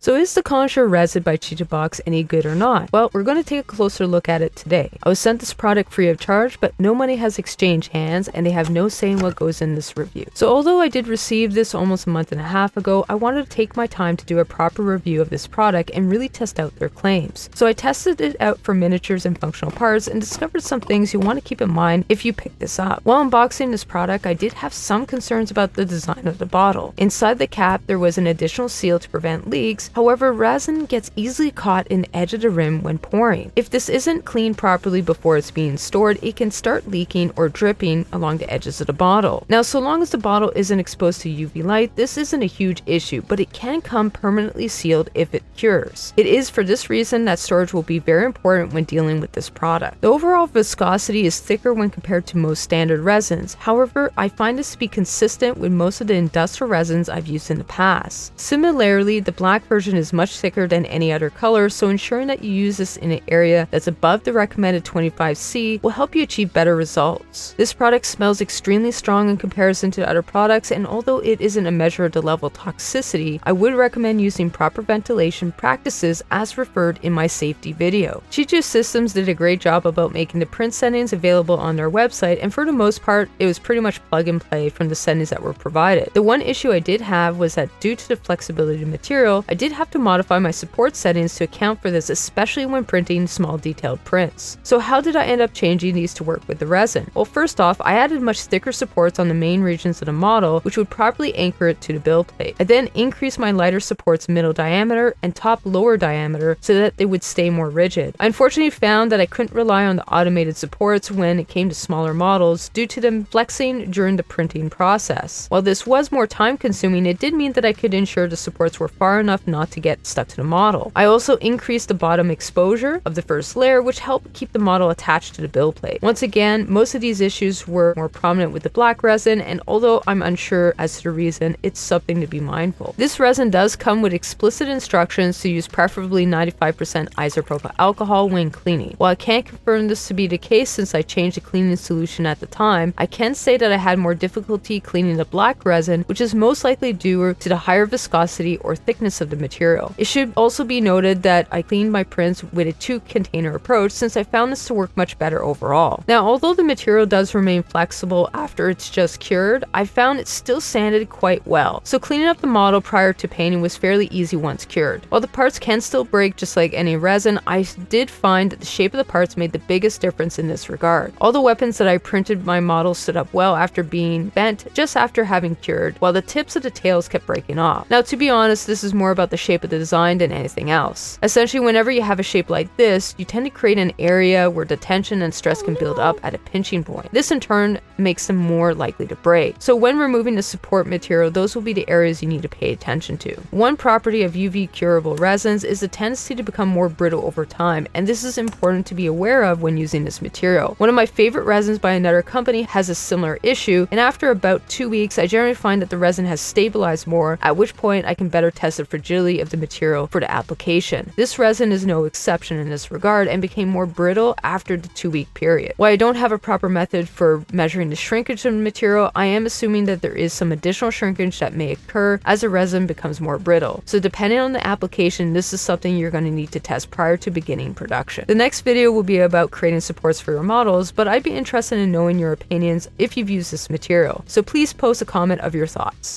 So is the Contour resin by Chitabox any good or not? Well, we're going to take a closer look at it today. I was sent this product free of charge, but no money has exchanged hands and they have no say in what goes in this review. So although I did receive this almost a month and a half ago, I wanted to take my time to do a proper review of this product and really test out their claims. So I tested it out for miniatures and functional parts and discovered some things you want to keep in mind if you pick this up. While unboxing this product, I did have some concerns about the design of the bottle. Inside the cap, there was an additional seal to prevent leaks. However, resin gets easily caught in the edge of the rim when pouring. If this isn't cleaned properly before it's being stored, it can start leaking or dripping along the edges of the bottle. Now, so long as the bottle isn't exposed to UV light, this isn't a huge issue, but it can come permanently sealed if it cures. It is for this reason that storage will be very important when dealing with this product. The overall viscosity is thicker when compared to most standard resins. However, I find this to be consistent with most of the industrial resins I've used in the past. Similarly, the black version is much thicker than any other color, so ensuring that you use this in an area that's above the recommended 25C will help you achieve better results. This product smells extremely strong in comparison to other products, and although it isn't a measure of the level of toxicity, I would recommend using proper ventilation practices as referred in my safety video. Chitu Systems did a great job about making the print settings available on their website, and for the most part, it was pretty much plug and play from the settings that were provided. The one issue I did have was that due to the flexibility of the material, I did have to modify my support settings to account for this, especially when printing small detailed prints. So how did I end up changing these to work with the resin? Well, first off, I added much thicker supports on the main regions of the model, which would properly anchor it to the build plate. I then increased my lighter supports middle diameter and top lower diameter so that they would stay more rigid. I unfortunately found that I couldn't rely on the automated supports when it came to smaller models due to them flexing during the printing process. While this was more time consuming, it did mean that I could ensure the supports were far enough not to get stuck to the model. I also increased the bottom exposure of the first layer, which helped keep the model attached to the build plate. Once again, most of these issues were more prominent with the black resin, and although I'm unsure as to the reason, it's something to be mindful. This resin does come with explicit instructions to use preferably 95% isopropyl alcohol when cleaning. While I can't confirm this to be the case since I changed the cleaning solution at the time, I can say that I had more difficulty cleaning the black resin, which is most likely due to the higher viscosity or thickness of the material. It should also be noted that I cleaned my prints with a 2-container approach since I found this to work much better overall. Now, although the material does remain flexible after it's just cured, I found it still sanded quite well. So cleaning up the model prior to painting was fairly easy once cured. While the parts can still break just like any resin, I did find that the shape of the parts made the biggest difference in this regard. All the weapons that I printed my model stood up well after being bent just after having cured, while the tips of the tails kept breaking off. Now, to be honest, this is more about the shape of the design than anything else. Essentially, whenever you have a shape like this, you tend to create an area where the tension and stress can build up at a pinching point. This in turn makes them more likely to break. So when removing the support material, those will be the areas you need to pay attention to. One property of UV curable resins is the tendency to become more brittle over time, and this is important to be aware of when using this material. One of my favorite resins by another company has a similar issue, and after about 2 weeks, I generally find that the resin has stabilized more, at which point I can better test the fragility of the material for the application. This resin is no exception in this regard and became more brittle after the 2-week period. While I don't have a proper method for measuring the shrinkage of the material, I am assuming that there is some additional shrinkage that may occur as the resin becomes more brittle. So depending on the application, this is something you're going to need to test prior to beginning production. The next video will be about creating supports for your models, but I'd be interested in knowing your opinions if you've used this material. So please post a comment of your thoughts.